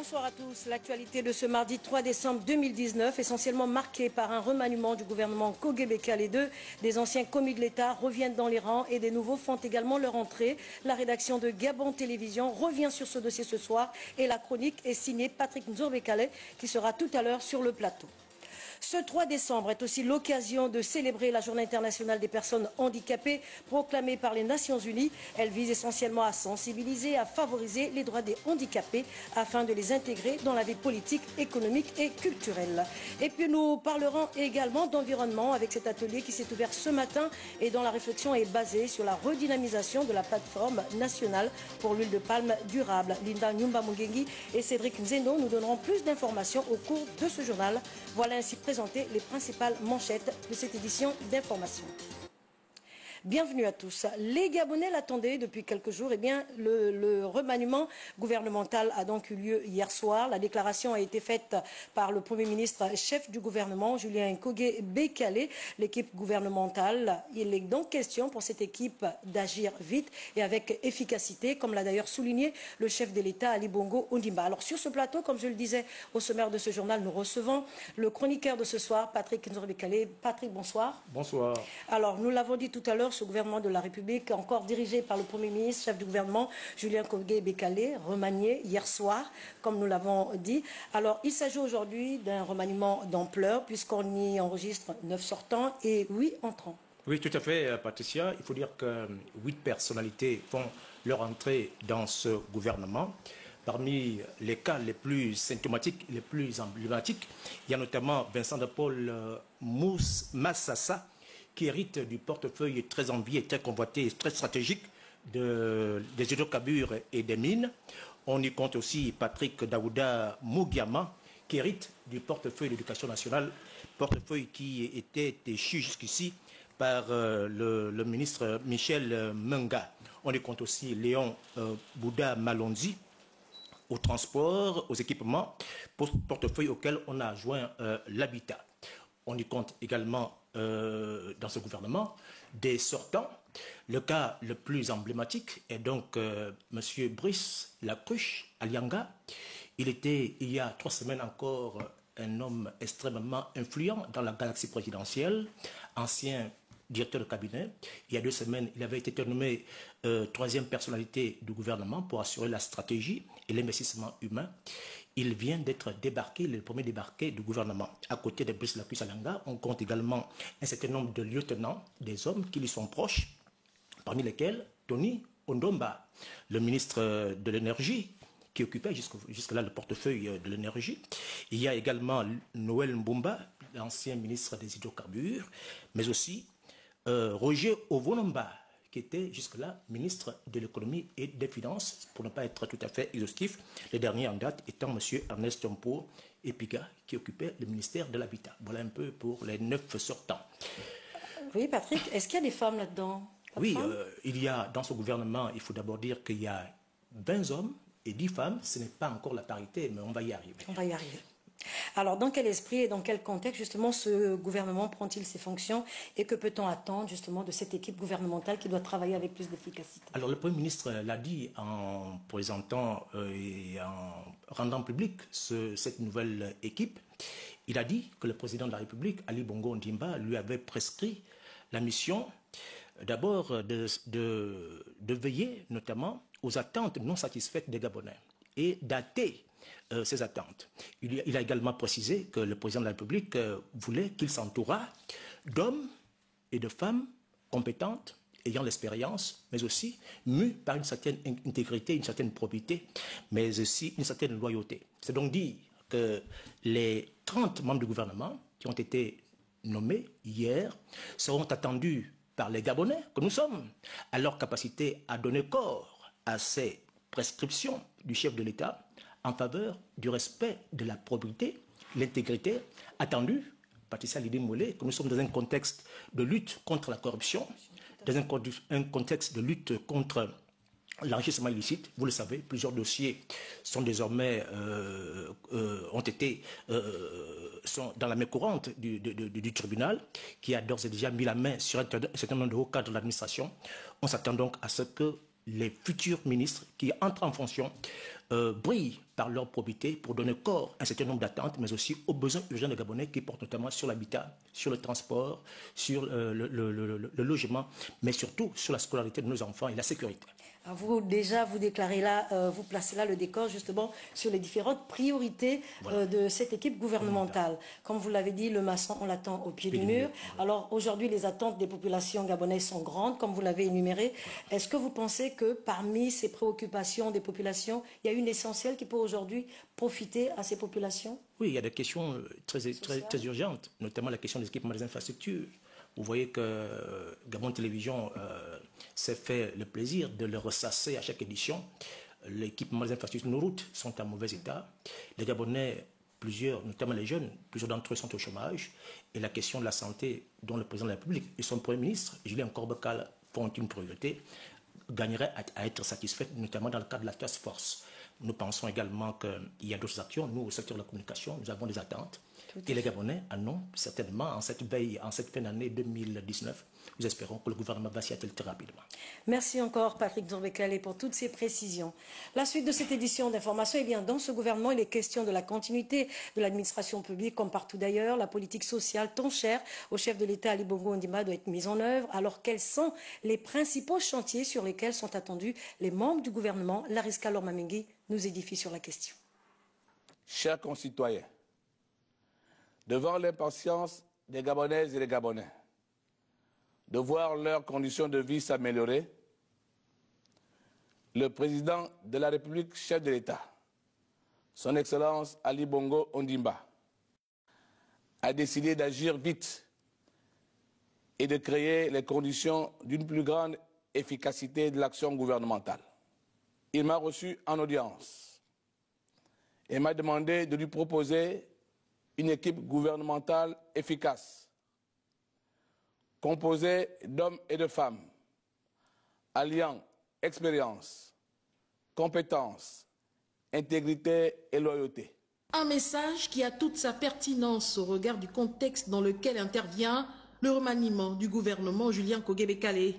Bonsoir à tous. L'actualité de ce mardi 3 décembre 2019, essentiellement marquée par un remaniement du gouvernement Kogé-Bekele 2. Des anciens commis de l'État reviennent dans les rangs et des nouveaux font également leur entrée. La rédaction de Gabon Télévision revient sur ce dossier ce soir et la chronique est signée Patrick Nzorbekale qui sera tout à l'heure sur le plateau. Ce 3 décembre est aussi l'occasion de célébrer la Journée internationale des personnes handicapées proclamée par les Nations Unies. Elle vise essentiellement à sensibiliser, à favoriser les droits des handicapés afin de les intégrer dans la vie politique, économique et culturelle. Et puis nous parlerons également d'environnement avec cet atelier qui s'est ouvert ce matin et dont la réflexion est basée sur la redynamisation de la plateforme nationale pour l'huile de palme durable. Linda Nyumba Mugengi et Cédric Nzeno nous donneront plus d'informations au cours de ce journal. Voilà ainsi présenter les principales manchettes de cette édition d'information. Bienvenue à tous. Les Gabonais l'attendaient depuis quelques jours. Eh bien, le remaniement gouvernemental a donc eu lieu hier soir. La déclaration a été faite par le Premier ministre chef du gouvernement, Julien Kogé-Bekele. L'équipe gouvernementale, il est donc question pour cette équipe d'agir vite et avec efficacité, comme l'a d'ailleurs souligné le chef de l'État, Ali Bongo Ondimba. Alors sur ce plateau, comme je le disais au sommaire de ce journal, nous recevons le chroniqueur de ce soir, Patrick Nzorbekale. Patrick, bonsoir. Bonsoir. Alors, nous l'avons dit tout à l'heure, ce gouvernement de la République, encore dirigé par le Premier ministre, chef du gouvernement, Julien Kogé-Bekele, remanié hier soir, comme nous l'avons dit. Alors, il s'agit aujourd'hui d'un remaniement d'ampleur, puisqu'on y enregistre 9 sortants et 8 entrants. Oui, tout à fait, Patricia. Il faut dire que 8 personnalités font leur entrée dans ce gouvernement. Parmi les cas les plus symptomatiques, les plus emblématiques, il y a notamment Vincent de Paul Massassa, qui hérite du portefeuille très envié, très convoité, très stratégique des hydrocarbures et des mines. On y compte aussi Patrick Daouda Mougiama, qui hérite du portefeuille de l'éducation nationale, portefeuille qui était échu jusqu'ici par le ministre Michel Menga. On y compte aussi Léon Bouda Malonzi, au transport, aux équipements, portefeuille auquel on a joint l'habitat. On y compte également dans ce gouvernement des sortants. Le cas le plus emblématique est donc M. Brice Lacruche Alianga. Il était, il y a 3 semaines encore, un homme extrêmement influent dans la galaxie présidentielle, ancien directeur de cabinet. Il y a 2 semaines, il avait été nommé 3e personnalité du gouvernement pour assurer la stratégie et l'investissement humain. Il vient d'être débarqué, le premier débarqué du gouvernement. À côté de Brice Lacruche Alianga, on compte également un certain nombre de lieutenants, des hommes qui lui sont proches, parmi lesquels Tony Ondomba, le ministre de l'énergie, qui occupait jusque-là le portefeuille de l'énergie. Il y a également Noël Mbumba, l'ancien ministre des hydrocarbures, mais aussi Roger Ovonomba, qui était jusque-là ministre de l'économie et des finances, pour ne pas être tout à fait exhaustif, le dernier en date étant M. Ernest Tompo Epiga, qui occupait le ministère de l'Habitat. Voilà un peu pour les 9 sortants. Oui, Patrick, est-ce qu'il y a des femmes là-dedans? Oui, il y a dans ce gouvernement, il faut d'abord dire qu'il y a 20 hommes et 10 femmes. Ce n'est pas encore la parité, mais on va y arriver. On va y arriver. Alors, dans quel esprit et dans quel contexte, justement, ce gouvernement prend-il ses fonctions et que peut-on attendre, justement, de cette équipe gouvernementale qui doit travailler avec plus d'efficacité? Alors, le Premier ministre l'a dit en présentant et en rendant public cette nouvelle équipe. Il a dit que le président de la République, Ali Bongo Ondimba, lui avait prescrit la mission, d'abord, de veiller notamment aux attentes non satisfaites des Gabonais et dater ces attentes. Il a également précisé que le président de la République voulait qu'il s'entourât d'hommes et de femmes compétentes, ayant l'expérience, mais aussi mus par une certaine intégrité, une certaine probité, mais aussi une certaine loyauté. C'est donc dire que les 30 membres du gouvernement qui ont été nommés hier seront attendus par les Gabonais que nous sommes, à leur capacité à donner corps à ces prescriptions du chef de l'État en faveur du respect de la probité, l'intégrité attendue, Patricia Lidé-Mollet, que nous sommes dans un contexte de lutte contre la corruption, dans un contexte de lutte contre l'enrichissement illicite. Vous le savez, plusieurs dossiers sont désormais sont dans la main courante du tribunal, qui a d'ores et déjà mis la main sur un certain nombre de hauts cadres de l'administration. On s'attend donc à ce que les futurs ministres qui entrent en fonction brillent par leur probité pour donner corps à un certain nombre d'attentes, mais aussi aux besoins urgents des Gabonais qui portent notamment sur l'habitat, sur le transport, sur le logement, mais surtout sur la scolarité de nos enfants et la sécurité. Vous déclarez là, vous placez là le décor justement sur les différentes priorités de cette équipe gouvernementale. Comme vous l'avez dit, le maçon, on l'attend au pied du mur. Alors aujourd'hui, les attentes des populations gabonaises sont grandes, comme vous l'avez énuméré. Est-ce que vous pensez que parmi ces préoccupations des populations, il y a une essentielle qui peut aujourd'hui profiter à ces populations? Oui, il y a des questions très urgentes, notamment la question des équipements des infrastructures. Vous voyez que Gabon Télévision s'est fait le plaisir de le ressasser à chaque édition. L'équipement des infrastructures de nos routes sont en mauvais état. Les Gabonais, plusieurs, notamment les jeunes, plusieurs d'entre eux sont au chômage. Et la question de la santé, dont le président de la République et son Premier ministre, Julien Korbekal, font une priorité, gagnerait à être satisfaite, notamment dans le cadre de la task force. Nous pensons également qu'il y a d'autres actions. Nous, au secteur de la communication, nous avons des attentes. Et les Gabonais en ont certainement en cette fin d'année 2019. Nous espérons que le gouvernement va s'y atteler très rapidement. Merci encore Patrick Nzombe-Kalé pour toutes ces précisions. La suite de cette édition d'information, eh bien, dans ce gouvernement, il est question de la continuité de l'administration publique comme partout d'ailleurs. La politique sociale tant chère au chef de l'État Ali Bongo Ondimba doit être mise en œuvre. Alors quels sont les principaux chantiers sur lesquels sont attendus les membres du gouvernement? Lariska Lormamengi nous édifie sur la question. Chers concitoyens, devant l'impatience des Gabonaises et des Gabonais de voir leurs conditions de vie s'améliorer, le président de la République, chef de l'État, son Excellence Ali Bongo Ondimba, a décidé d'agir vite et de créer les conditions d'une plus grande efficacité de l'action gouvernementale. Il m'a reçu en audience et m'a demandé de lui proposer une équipe gouvernementale efficace, composée d'hommes et de femmes, alliant expérience, compétence, intégrité et loyauté. Un message qui a toute sa pertinence au regard du contexte dans lequel intervient le remaniement du gouvernement Julien Kogebekale.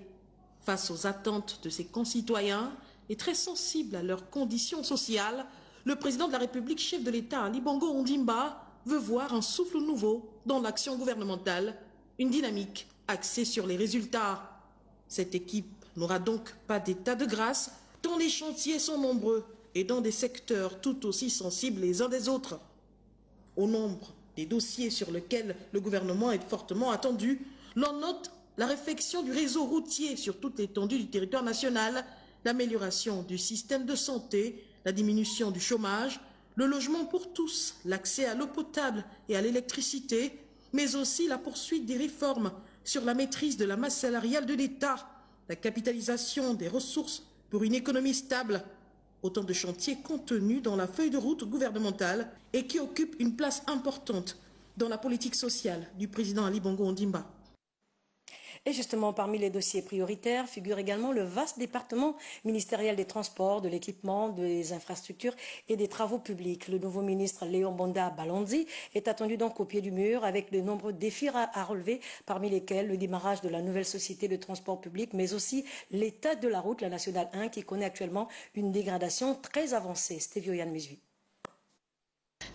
Face aux attentes de ses concitoyens et très sensible à leurs conditions sociales, le président de la République, chef de l'État, Ali Bongo Ondimba, veut voir un souffle nouveau dans l'action gouvernementale, une dynamique axée sur les résultats. Cette équipe n'aura donc pas d'état de grâce, tant les chantiers sont nombreux et dans des secteurs tout aussi sensibles les uns des autres. Au nombre des dossiers sur lesquels le gouvernement est fortement attendu, l'on note la réfection du réseau routier sur toute l'étendue du territoire national, l'amélioration du système de santé, la diminution du chômage, le logement pour tous, l'accès à l'eau potable et à l'électricité, mais aussi la poursuite des réformes sur la maîtrise de la masse salariale de l'État, la capitalisation des ressources pour une économie stable. Autant de chantiers contenus dans la feuille de route gouvernementale et qui occupent une place importante dans la politique sociale du président Ali Bongo Ondimba. Et justement, parmi les dossiers prioritaires figure également le vaste département ministériel des Transports, de l'Équipement, des Infrastructures et des Travaux publics. Le nouveau ministre Léon Bonda Balondi est attendu donc au pied du mur avec de nombreux défis à relever, parmi lesquels le démarrage de la nouvelle société de transport public, mais aussi l'état de la route, la nationale 1, qui connaît actuellement une dégradation très avancée. Stéphio Yann Musui.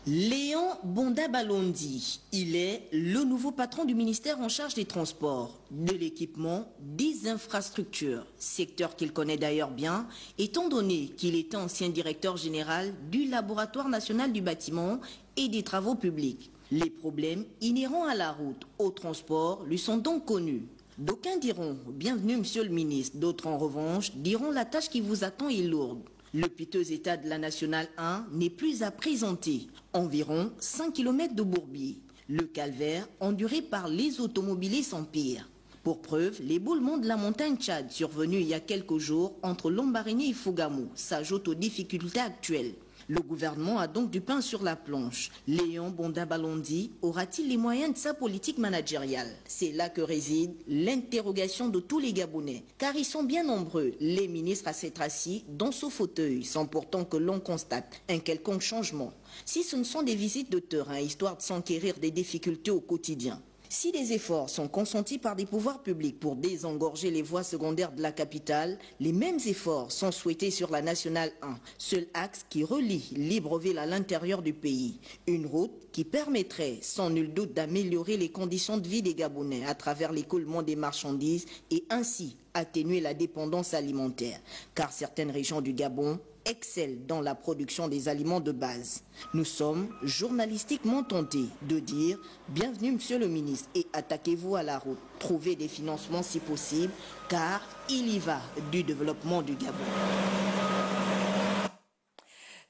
Léon Bonda Balondi, il est le nouveau patron du ministère en charge des transports, de l'équipement, des infrastructures, secteur qu'il connaît d'ailleurs bien, étant donné qu'il était ancien directeur général du Laboratoire national du bâtiment et des travaux publics. Les problèmes inhérents à la route, au transport, lui sont donc connus. D'aucuns diront « Bienvenue, monsieur le ministre », d'autres en revanche diront « La tâche qui vous attend est lourde ». Le piteux état de la nationale 1 n'est plus à présenter. Environ 5 km de bourbier. Le calvaire enduré par les automobilistes s'empire. Pour preuve, l'éboulement de la montagne Tchad survenu il y a quelques jours entre Lombaréné et Fougamou s'ajoute aux difficultés actuelles. Le gouvernement a donc du pain sur la planche. Léon Bonda Balondi aura-t-il les moyens de sa politique managériale? C'est là que réside l'interrogation de tous les Gabonais. Car ils sont bien nombreux, les ministres à s'être assis dans ce fauteuil, sans pourtant que l'on constate un quelconque changement. Si ce ne sont des visites de terrain, histoire de s'enquérir des difficultés au quotidien. Si des efforts sont consentis par des pouvoirs publics pour désengorger les voies secondaires de la capitale, les mêmes efforts sont souhaités sur la Nationale 1, seul axe qui relie Libreville à l'intérieur du pays. Une route qui permettrait sans nul doute d'améliorer les conditions de vie des Gabonais à travers l'écoulement des marchandises et ainsi atténuer la dépendance alimentaire. Car certaines régions du Gabon excelle dans la production des aliments de base. Nous sommes journalistiquement tentés de dire « Bienvenue Monsieur le ministre et attaquez-vous à la route. Trouvez des financements si possible car il y va du développement du Gabon. »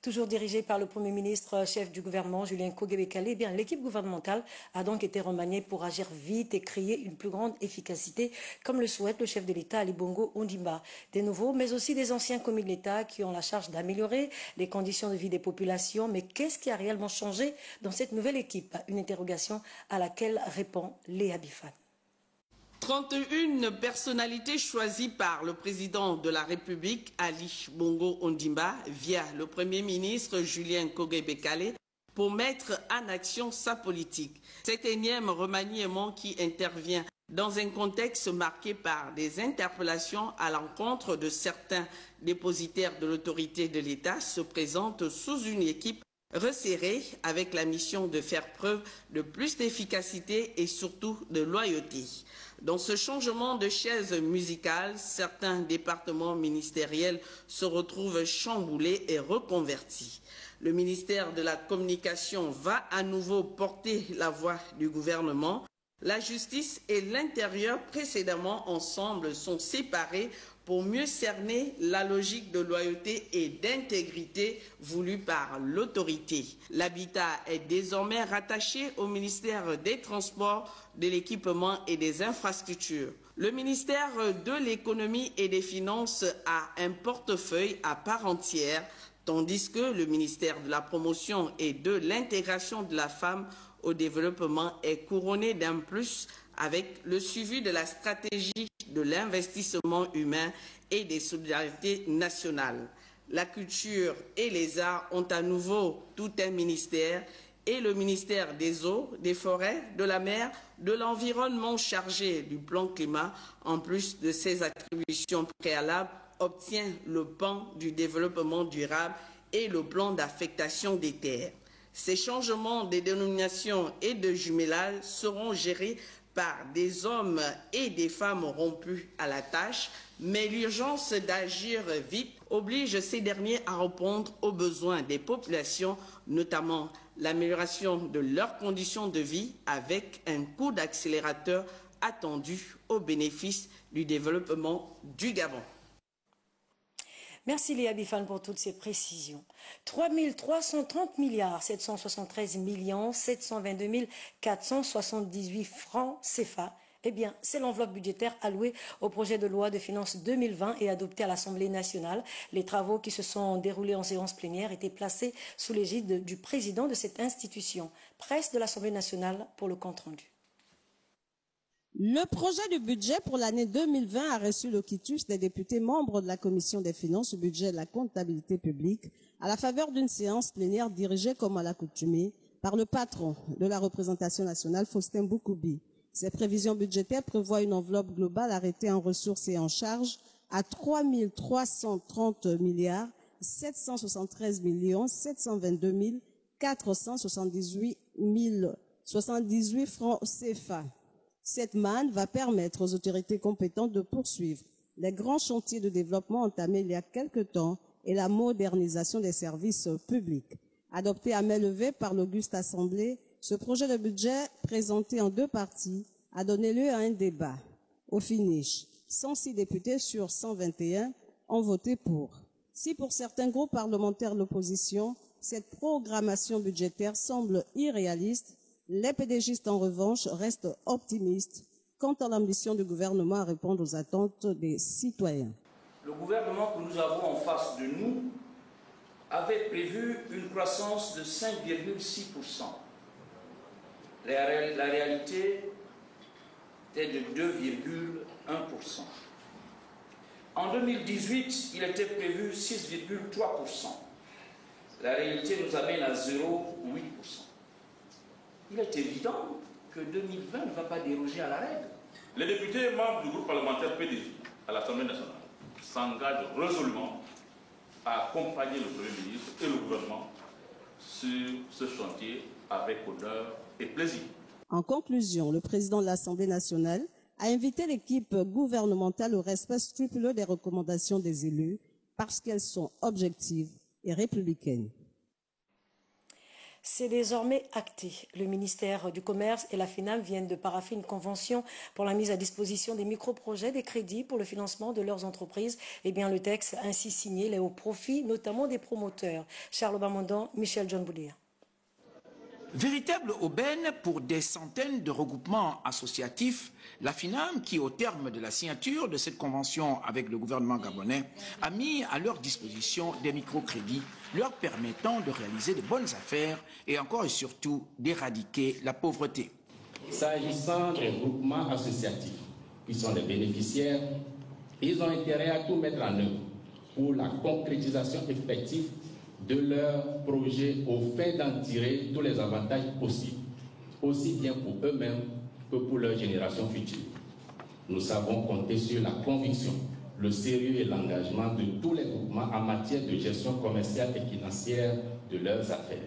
Toujours dirigé par le Premier ministre, chef du gouvernement, Julien Kogué-Bekale, l'équipe gouvernementale a donc été remaniée pour agir vite et créer une plus grande efficacité, comme le souhaite le chef de l'État, Ali Bongo Ondimba. Des nouveaux, mais aussi des anciens commis de l'État qui ont la charge d'améliorer les conditions de vie des populations. Mais qu'est-ce qui a réellement changé dans cette nouvelle équipe? Une interrogation à laquelle répond Léa Bifan. 31 personnalités choisies par le président de la République, Ali Bongo Ondimba, via le Premier ministre Julien Kogué-Bekale, pour mettre en action sa politique. Cet énième remaniement qui intervient dans un contexte marqué par des interpellations à l'encontre de certains dépositaires de l'autorité de l'État se présente sous une équipe resserrée avec la mission de faire preuve de plus d'efficacité et surtout de loyauté. Dans ce changement de chaise musicale, certains départements ministériels se retrouvent chamboulés et reconvertis. Le ministère de la Communication va à nouveau porter la voix du gouvernement. La justice et l'intérieur précédemment ensemble sont séparés pour mieux cerner la logique de loyauté et d'intégrité voulue par l'autorité. L'habitat est désormais rattaché au ministère des Transports, de l'Équipement et des Infrastructures. Le ministère de l'Économie et des Finances a un portefeuille à part entière, tandis que le ministère de la Promotion et de l'Intégration de la femme au développement est couronné d'un plus avec le suivi de la stratégie de l'investissement humain et des solidarités nationales. La culture et les arts ont à nouveau tout un ministère et le ministère des eaux, des forêts, de la mer, de l'environnement chargé du plan climat, en plus de ses attributions préalables, obtient le pan du développement durable et le plan d'affectation des terres. Ces changements de dénomination et de jumelage seront gérés par des hommes et des femmes rompus à la tâche, mais l'urgence d'agir vite oblige ces derniers à répondre aux besoins des populations, notamment l'amélioration de leurs conditions de vie avec un coup d'accélérateur attendu au bénéfice du développement du Gabon. Merci Léa Bifan pour toutes ces précisions. 3 330 milliards 773 millions 722 478 francs CFA. Eh bien, c'est l'enveloppe budgétaire allouée au projet de loi de finances 2020 et adopté à l'Assemblée nationale. Les travaux qui se sont déroulés en séance plénière étaient placés sous l'égide du président de cette institution. Presse de l'Assemblée nationale pour le compte-rendu. Le projet de budget pour l'année 2020 a reçu le quitus des députés membres de la Commission des finances, du budget et de la comptabilité publique à la faveur d'une séance plénière dirigée comme à l'accoutumée par le patron de la représentation nationale, Faustin Boukoubi. Ces prévisions budgétaires prévoient une enveloppe globale arrêtée en ressources et en charges à 3 330 milliards 773 millions 722 478 francs CFA. Cette manne va permettre aux autorités compétentes de poursuivre les grands chantiers de développement entamés il y a quelque temps et la modernisation des services publics. Adopté à main levée par l'auguste Assemblée, ce projet de budget, présenté en deux parties, a donné lieu à un débat. Au finish, 106 députés sur 121 ont voté pour. Si pour certains groupes parlementaires de l'opposition, cette programmation budgétaire semble irréaliste, les pédégistes, en revanche, restent optimistes quant à l'ambition du gouvernement à répondre aux attentes des citoyens. Le gouvernement que nous avons en face de nous avait prévu une croissance de 5,6%. La réalité était de 2,1%. En 2018, il était prévu 6,3%. La réalité nous amène à 0,8%. Il est évident que 2020 ne va pas déroger à la règle. Les députés membres du groupe parlementaire PDG à l'Assemblée nationale s'engagent résolument à accompagner le Premier ministre et le gouvernement sur ce chantier avec honneur et plaisir. En conclusion, le président de l'Assemblée nationale a invité l'équipe gouvernementale au respect scrupuleux des recommandations des élus parce qu'elles sont objectives et républicaines. C'est désormais acté. Le ministère du Commerce et la FINAM viennent de parapher une convention pour la mise à disposition des microprojets, des crédits pour le financement de leurs entreprises. Eh bien, le texte ainsi signé est au profit notamment des promoteurs. Charles Bamondan, Michel John Boudia. Véritable aubaine pour des centaines de regroupements associatifs, la FINAM, qui au terme de la signature de cette convention avec le gouvernement gabonais, a mis à leur disposition des microcrédits leur permettant de réaliser de bonnes affaires et encore et surtout d'éradiquer la pauvreté. S'agissant des groupements associatifs qui sont les bénéficiaires, ils ont intérêt à tout mettre en œuvre pour la concrétisation effective de leurs projets au fait d'en tirer tous les avantages possibles, aussi bien pour eux-mêmes que pour leurs générations futures. Nous savons compter sur la conviction, le sérieux et l'engagement de tous les groupements en matière de gestion commerciale et financière de leurs affaires.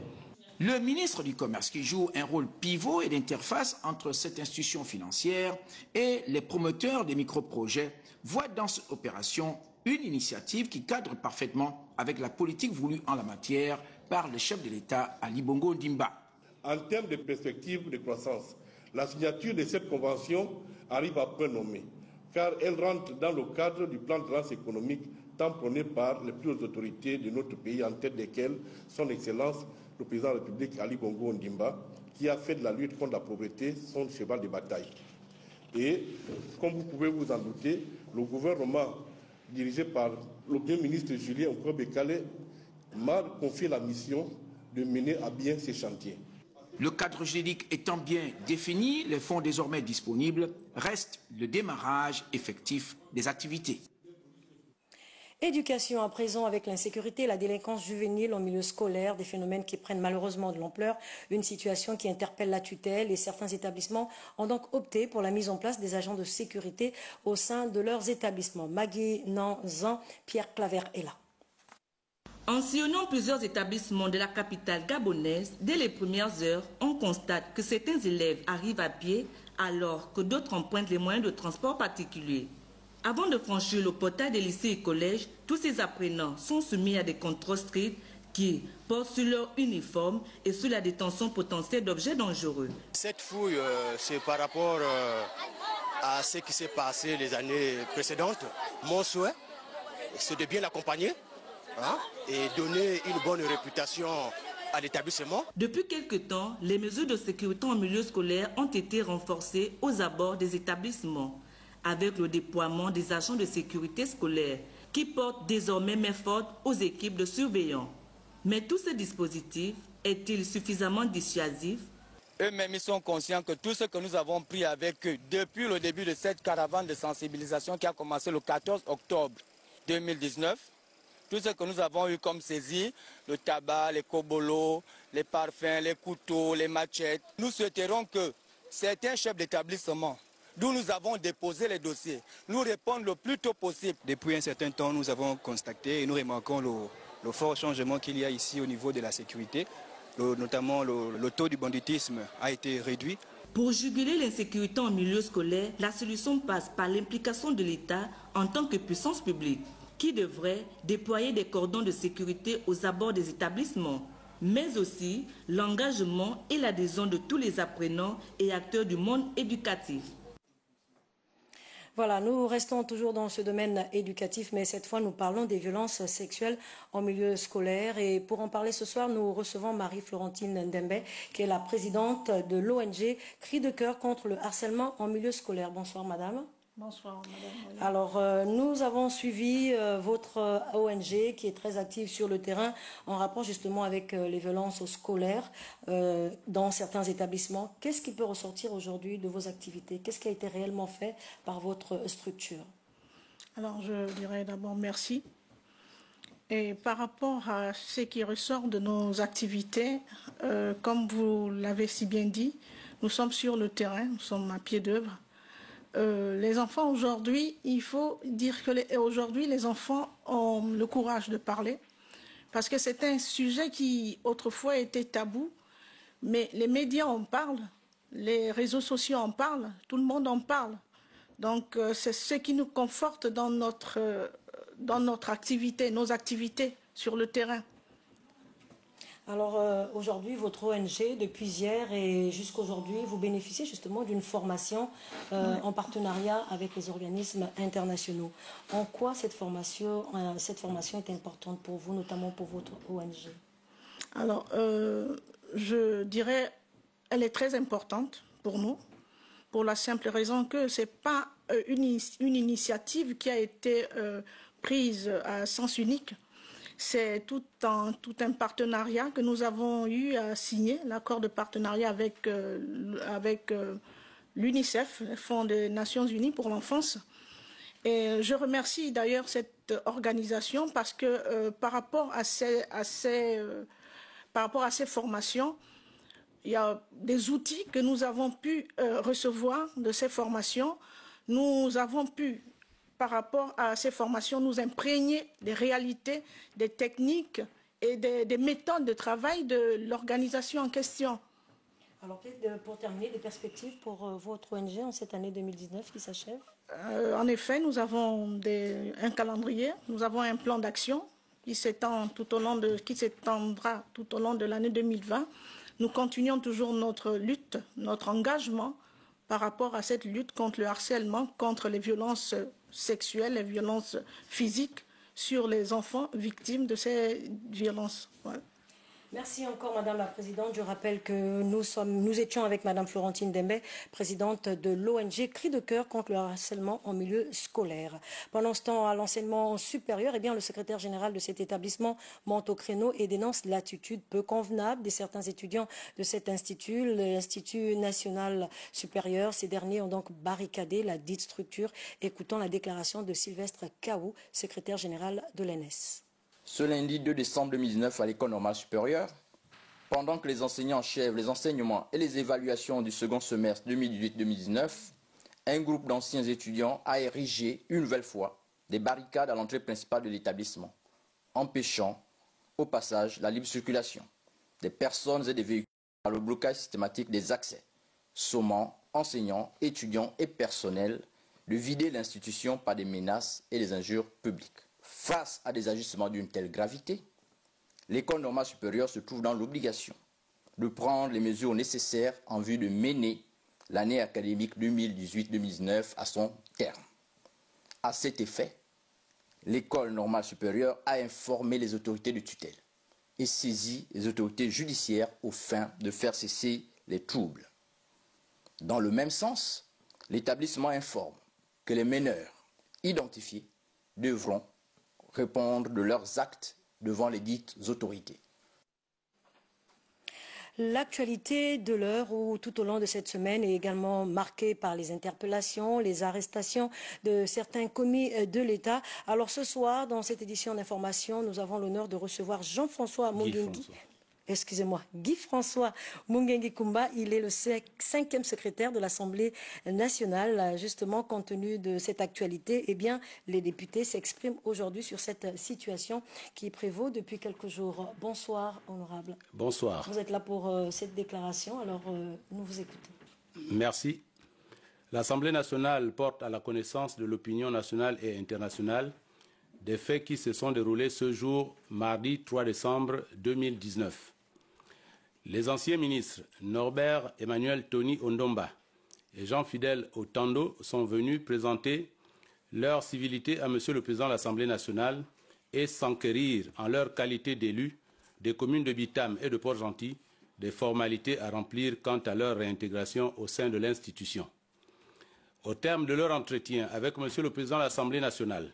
Le ministre du Commerce, qui joue un rôle pivot et d'interface entre cette institution financière et les promoteurs des microprojets, voit dans cette opération une initiative qui cadre parfaitement avec la politique voulue en la matière par le chef de l'État, Ali Bongo Ondimba. En termes de perspectives de croissance, la signature de cette convention arrive à point nommé, car elle rentre dans le cadre du plan de relance économique tant prôné par les plus hautes autorités de notre pays, en tête desquelles son Excellence, le président de la République, Ali Bongo Ondimba, qui a fait de la lutte contre la pauvreté son cheval de bataille. Et, comme vous pouvez vous en douter, le gouvernement dirigé par le Premier ministre Julien Kobe-Kalé m'a confié la mission de mener à bien ces chantiers. Le cadre juridique étant bien défini, les fonds désormais disponibles, reste le démarrage effectif des activités. Éducation à présent avec l'insécurité et la délinquance juvénile en milieu scolaire, des phénomènes qui prennent malheureusement de l'ampleur, une situation qui interpelle la tutelle et certains établissements ont donc opté pour la mise en place des agents de sécurité au sein de leurs établissements. Magui Nanzan, Pierre Claver est là. En sillonnant plusieurs établissements de la capitale gabonaise, dès les premières heures, on constate que certains élèves arrivent à pied alors que d'autres empruntent les moyens de transport particuliers. Avant de franchir le portail des lycées et collèges, tous ces apprenants sont soumis à des contrôles stricts qui portent sur leur uniforme et sur la détention potentielle d'objets dangereux. Cette fouille, c'est par rapport à ce qui s'est passé les années précédentes. Mon souhait, c'est de bien l'accompagner et donner une bonne réputation à l'établissement. Depuis quelque temps, les mesures de sécurité en milieu scolaire ont été renforcées aux abords des établissements, avec le déploiement des agents de sécurité scolaire qui portent désormais main forte aux équipes de surveillants. Mais tout ce dispositif est-il suffisamment dissuasif? Eux-mêmes, ils sont conscients que tout ce que nous avons pris avec eux depuis le début de cette caravane de sensibilisation qui a commencé le 14 octobre 2019, tout ce que nous avons eu comme saisie, le tabac, les cobolos, les parfums, les couteaux, les machettes, nous souhaiterons que certains chefs d'établissement d'où nous avons déposé les dossiers, nous répondent le plus tôt possible. Depuis un certain temps, nous avons constaté et nous remarquons le fort changement qu'il y a ici au niveau de la sécurité. Notamment le taux du banditisme a été réduit. Pour juguler l'insécurité en milieu scolaire, la solution passe par l'implication de l'État en tant que puissance publique, qui devrait déployer des cordons de sécurité aux abords des établissements, mais aussi l'engagement et l'adhésion de tous les apprenants et acteurs du monde éducatif. Voilà, nous restons toujours dans ce domaine éducatif, mais cette fois nous parlons des violences sexuelles en milieu scolaire. Et pour en parler ce soir, nous recevons Marie-Florentine Ndembe, qui est la présidente de l'ONG Cri de cœur contre le harcèlement en milieu scolaire. Bonsoir madame. Bonsoir madame. Alors nous avons suivi votre ONG qui est très active sur le terrain en rapport justement avec les violences scolaires dans certains établissements. Qu'est-ce qui peut ressortir aujourd'hui de vos activités? Qu'est-ce qui a été réellement fait par votre structure? Alors je dirais d'abord merci. Et par rapport à ce qui ressort de nos activités, comme vous l'avez si bien dit, Nous sommes sur le terrain, nous sommes à pied d'œuvre. Les enfants aujourd'hui, il faut dire que aujourd'hui les enfants ont le courage de parler parce que c'est un sujet qui autrefois était tabou, mais les médias en parlent, les réseaux sociaux en parlent, tout le monde en parle. Donc c'est ce qui nous conforte dans notre activité, nos activités sur le terrain. Alors aujourd'hui, votre ONG, depuis hier et jusqu'aujourd'hui, vous bénéficiez justement d'une formation en partenariat avec les organismes internationaux. En quoi cette formation est importante pour vous, notamment pour votre ONG? Alors, je dirais, elle est très importante pour nous, pour la simple raison que ce n'est pas une initiative qui a été prise à sens unique. C'est tout un partenariat que nous avons eu à signer, l'accord de partenariat avec l'UNICEF, le Fonds des Nations Unies pour l'enfance. Et je remercie d'ailleurs cette organisation parce que par rapport à ces formations, il y a des outils que nous avons pu recevoir de ces formations. Nous avons pu, par rapport à ces formations, nous imprégner des réalités, des techniques et des méthodes de travail de l'organisation en question. Alors peut-être pour terminer, des perspectives pour votre ONG en cette année 2019 qui s'achève? En effet, nous avons un calendrier, nous avons un plan d'action qui s'étendra tout au long de l'année 2020. Nous continuons toujours notre lutte, notre engagement par rapport à cette lutte contre le harcèlement, contre les violences sexuelles, les violences physiques sur les enfants victimes de ces violences. Voilà. Merci encore, Madame la Présidente. Je rappelle que nous étions avec Madame Florentine Dembé, présidente de l'ONG Cri de cœur contre le harcèlement en milieu scolaire. Pendant ce temps, à l'enseignement supérieur, le secrétaire général de cet établissement monte au créneau et dénonce l'attitude peu convenable de certains étudiants de cet institut, l'Institut national supérieur. Ces derniers ont donc barricadé la dite structure. Écoutons la déclaration de Sylvestre Kaou, secrétaire général de l'ENS. Ce lundi 2 décembre 2019 à l'École normale supérieure, pendant que les enseignants achèvent les enseignements et les évaluations du second semestre 2018-2019, un groupe d'anciens étudiants a érigé une nouvelle fois des barricades à l'entrée principale de l'établissement, empêchant au passage la libre circulation des personnes et des véhicules par le blocage systématique des accès, sommant enseignants, étudiants et personnels de vider l'institution par des menaces et des injures publiques. Face à des agissements d'une telle gravité, l'École normale supérieure se trouve dans l'obligation de prendre les mesures nécessaires en vue de mener l'année académique 2018-2019 à son terme. À cet effet, l'École normale supérieure a informé les autorités de tutelle et saisi les autorités judiciaires aux fins de faire cesser les troubles. Dans le même sens, l'établissement informe que les meneurs identifiés devront répondre de leurs actes devant les dites autorités. L'actualité de l'heure ou tout au long de cette semaine est également marquée par les interpellations, les arrestations de certains commis de l'État. Alors ce soir, dans cette édition d'information, nous avons l'honneur de recevoir Jean-François Mungengi. Excusez-moi, Guy-François Mungengi Kumba, il est le 5e secrétaire de l'Assemblée nationale. Justement, compte tenu de cette actualité, les députés s'expriment aujourd'hui sur cette situation qui prévaut depuis quelques jours. Bonsoir, honorable. Bonsoir. Vous êtes là pour cette déclaration, alors nous vous écoutons. Merci. L'Assemblée nationale porte à la connaissance de l'opinion nationale et internationale des faits qui se sont déroulés ce jour, mardi 3 décembre 2019. Les anciens ministres Norbert Emmanuel Tony Ondomba et Jean-Fidèle Otando sont venus présenter leur civilité à Monsieur le Président de l'Assemblée nationale et s'enquérir, en leur qualité d'élus des communes de Bitam et de Port-Gentil, des formalités à remplir quant à leur réintégration au sein de l'institution. Au terme de leur entretien avec Monsieur le Président de l'Assemblée nationale,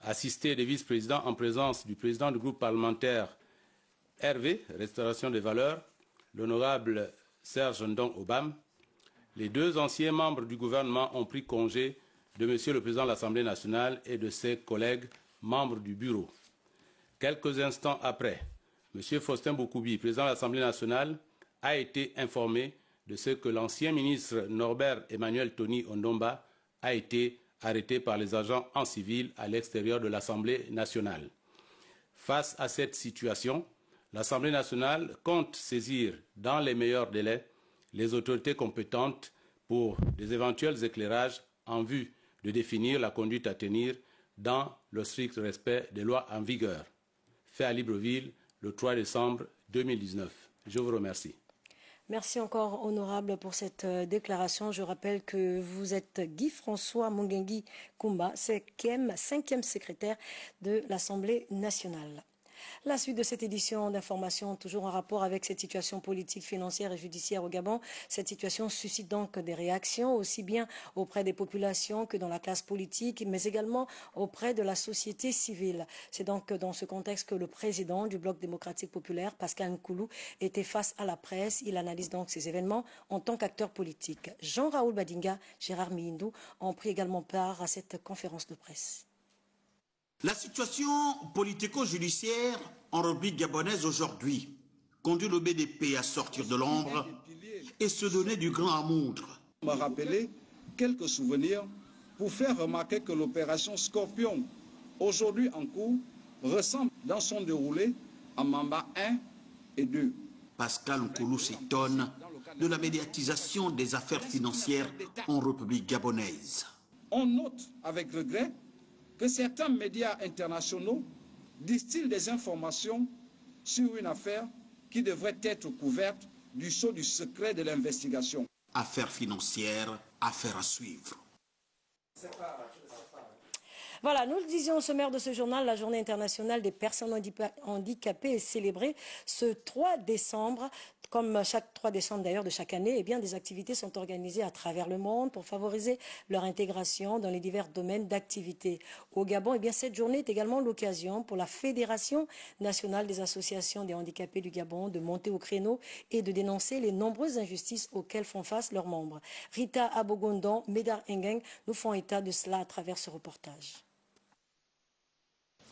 assisté des vice-présidents en présence du président du groupe parlementaire RV, Restauration des valeurs, l'honorable Serge Ndong Obam, les deux anciens membres du gouvernement ont pris congé de Monsieur le Président de l'Assemblée nationale et de ses collègues membres du bureau. Quelques instants après, Monsieur Faustin Boukoubi, président de l'Assemblée nationale, a été informé de ce que l'ancien ministre Norbert Emmanuel Tony Ondomba a été arrêté par les agents en civil à l'extérieur de l'Assemblée nationale. Face à cette situation, l'Assemblée nationale compte saisir dans les meilleurs délais les autorités compétentes pour des éventuels éclairages en vue de définir la conduite à tenir dans le strict respect des lois en vigueur. Fait à Libreville le 3 décembre 2019. Je vous remercie. Merci encore, honorable, pour cette déclaration. Je rappelle que vous êtes Guy-François Mungengi Kumba, 5e secrétaire de l'Assemblée nationale. La suite de cette édition d'information, toujours en rapport avec cette situation politique, financière et judiciaire au Gabon. Cette situation suscite donc des réactions, aussi bien auprès des populations que dans la classe politique, mais également auprès de la société civile. C'est donc dans ce contexte que le président du Bloc démocratique populaire, Pascal Nkoulou, était face à la presse. Il analyse donc ces événements en tant qu'acteur politique. Jean-Raoul Badinga, Gérard Mihindou ont pris également part à cette conférence de presse. La situation politico-judiciaire en République gabonaise aujourd'hui conduit le BDP à sortir de l'ombre et se donner du grand amour. On m'a rappelé quelques souvenirs pour faire remarquer que l'opération Scorpion, aujourd'hui en cours, ressemble dans son déroulé à Mamba 1 et 2. Pascal Nkoulou s'étonne de la médiatisation des affaires financières en République gabonaise. On note avec regret que certains médias internationaux distillent des informations sur une affaire qui devrait être couverte du sceau du secret de l'investigation. Affaires financières, affaires à suivre. Voilà, nous le disions au sommaire de ce journal, la journée internationale des personnes handicapées est célébrée ce 3 décembre. Comme chaque 3 décembre d'ailleurs de chaque année, eh bien, des activités sont organisées à travers le monde pour favoriser leur intégration dans les divers domaines d'activité. Au Gabon, eh bien, cette journée est également l'occasion pour la Fédération nationale des associations des handicapés du Gabon de monter au créneau et de dénoncer les nombreuses injustices auxquelles font face leurs membres. Rita Abogondon, Médard Engeng nous font état de cela à travers ce reportage.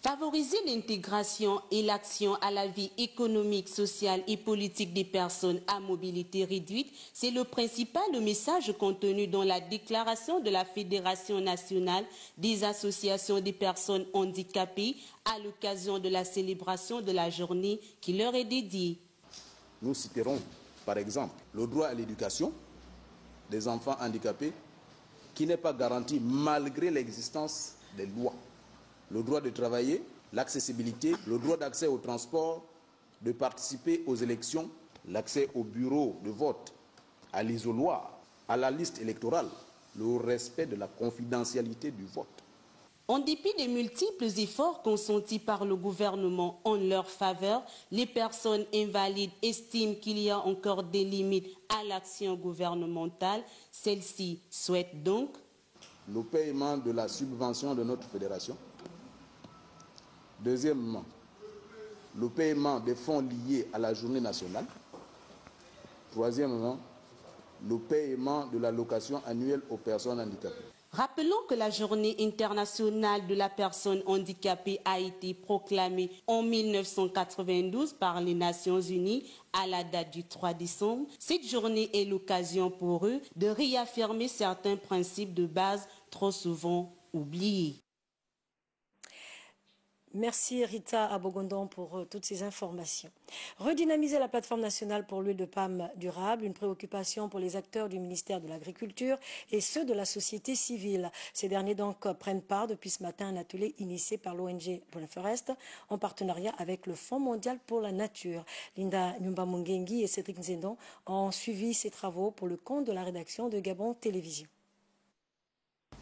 Favoriser l'intégration et l'action à la vie économique, sociale et politique des personnes à mobilité réduite, c'est le principal message contenu dans la déclaration de la Fédération nationale des associations des personnes handicapées à l'occasion de la célébration de la journée qui leur est dédiée. Nous citerons par exemple le droit à l'éducation des enfants handicapés qui n'est pas garanti malgré l'existence des lois. Le droit de travailler, l'accessibilité, le droit d'accès au transport, de participer aux élections, l'accès au bureau de vote, à l'isoloir, à la liste électorale, le respect de la confidentialité du vote. En dépit des multiples efforts consentis par le gouvernement en leur faveur, les personnes invalides estiment qu'il y a encore des limites à l'action gouvernementale. Celle-ci souhaite donc le paiement de la subvention de notre fédération. Deuxièmement, le paiement des fonds liés à la journée nationale. Troisièmement, le paiement de l'allocation annuelle aux personnes handicapées. Rappelons que la journée internationale de la personne handicapée a été proclamée en 1992 par les Nations Unies à la date du 3 décembre. Cette journée est l'occasion pour eux de réaffirmer certains principes de base trop souvent oubliés. Merci Rita Abogondon pour toutes ces informations. Redynamiser la plateforme nationale pour l'huile de palme durable, une préoccupation pour les acteurs du ministère de l'Agriculture et ceux de la société civile. Ces derniers donc prennent part depuis ce matin à un atelier initié par l'ONG Rainforest en partenariat avec le Fonds mondial pour la nature. Linda Nyumba Mungengi et Cédric Nzendon ont suivi ces travaux pour le compte de la rédaction de Gabon Télévision.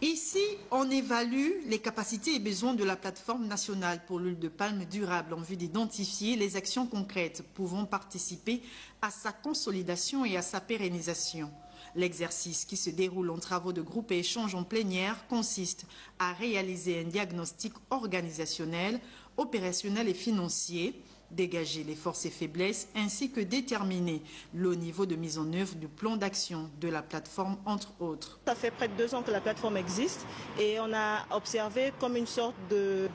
Ici, on évalue les capacités et besoins de la plateforme nationale pour l'huile de palme durable en vue d'identifier les actions concrètes pouvant participer à sa consolidation et à sa pérennisation. L'exercice, qui se déroule en travaux de groupe et échanges en plénière, consiste à réaliser un diagnostic organisationnel, opérationnel et financier dégager les forces et faiblesses ainsi que déterminer le niveau de mise en œuvre du plan d'action de la plateforme, entre autres. Ça fait près de 2 ans que la plateforme existe et on a observé comme une sorte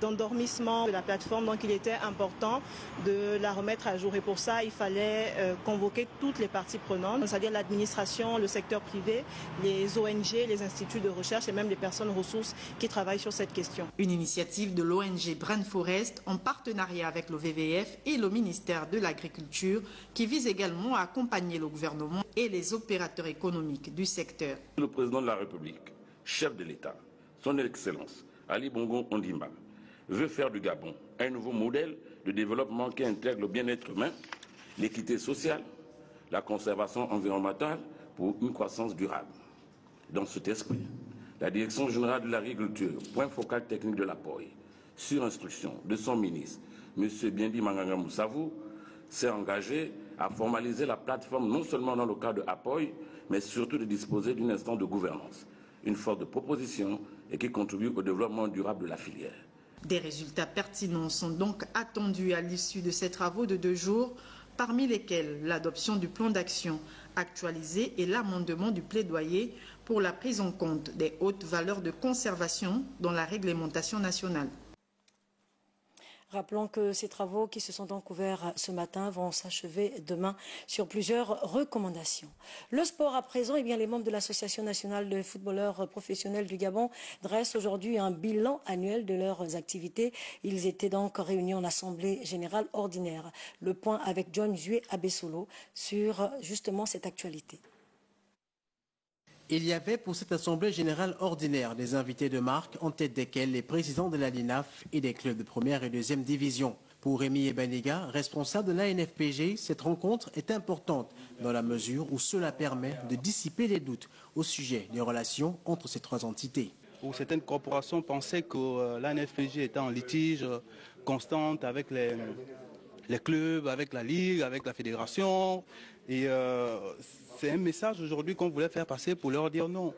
d'endormissement de la plateforme, donc il était important de la remettre à jour et pour ça il fallait convoquer toutes les parties prenantes, c'est-à-dire l'administration, le secteur privé, les ONG, les instituts de recherche et même les personnes ressources qui travaillent sur cette question. Une initiative de l'ONG Brand Forest en partenariat avec le VVF et le ministère de l'Agriculture qui vise également à accompagner le gouvernement et les opérateurs économiques du secteur. Le président de la République, chef de l'État, son Excellence Ali Bongo Ondimba, veut faire du Gabon un nouveau modèle de développement qui intègre le bien-être humain, l'équité sociale, la conservation environnementale pour une croissance durable. Dans cet esprit, la Direction générale de l'agriculture, point focal technique de l'APOI, sur instruction de son ministre, M. Biendi Manganga Moussavou, s'est engagé à formaliser la plateforme non seulement dans le cadre de APOI, mais surtout de disposer d'une instance de gouvernance, une force de proposition et qui contribue au développement durable de la filière. Des résultats pertinents sont donc attendus à l'issue de ces travaux de 2 jours, parmi lesquels l'adoption du plan d'action actualisé et l'amendement du plaidoyer pour la prise en compte des hautes valeurs de conservation dans la réglementation nationale. Rappelons que ces travaux qui se sont donc ouverts ce matin vont s'achever demain sur plusieurs recommandations. Le sport à présent, eh bien, les membres de l'Association nationale de footballeurs professionnels du Gabon dressent aujourd'hui un bilan annuel de leurs activités. Ils étaient donc réunis en assemblée générale ordinaire. Le point avec John Jué Abessolo sur justement cette actualité. Il y avait pour cette assemblée générale ordinaire des invités de marque, en tête desquels les présidents de la LINAF et des clubs de première et deuxième division. Pour Rémi Ebaniga, responsable de l'ANFPG, cette rencontre est importante dans la mesure où cela permet de dissiper les doutes au sujet des relations entre ces 3 entités. Où certaines corporations pensaient que l'ANFPG était en litige constante avec les clubs, avec la Ligue, avec la fédération. Et c'est un message aujourd'hui qu'on voulait faire passer pour leur dire non.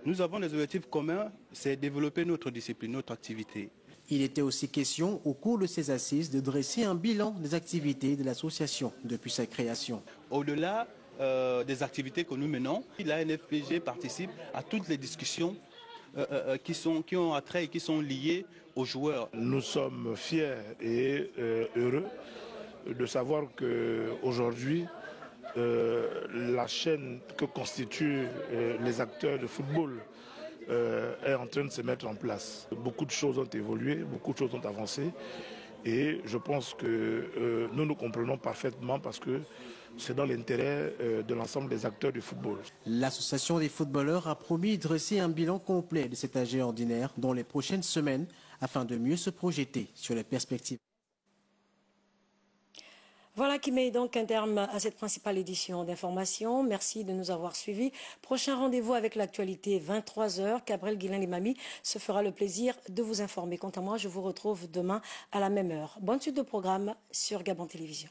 Nous avons des objectifs communs, c'est développer notre discipline, notre activité. Il était aussi question, au cours de ces assises, de dresser un bilan des activités de l'association depuis sa création. Au-delà des activités que nous menons, l'ANFPG participe à toutes les discussions qui ont attrait et qui sont liées aux joueurs. Nous sommes fiers et heureux de savoir qu'aujourd'hui, la chaîne que constituent les acteurs de football est en train de se mettre en place. Beaucoup de choses ont évolué, beaucoup de choses ont avancé et je pense que nous nous comprenons parfaitement parce que c'est dans l'intérêt de l'ensemble des acteurs du football. L'association des footballeurs a promis de dresser un bilan complet de cet AG ordinaire dans les prochaines semaines afin de mieux se projeter sur les perspectives. Voilà qui met donc un terme à cette principale édition d'information. Merci de nous avoir suivis. Prochain rendez-vous avec l'actualité, 23 h. Cabrel Guilain-Limami se fera le plaisir de vous informer. Quant à moi, je vous retrouve demain à la même heure. Bonne suite de programme sur Gabon Télévision.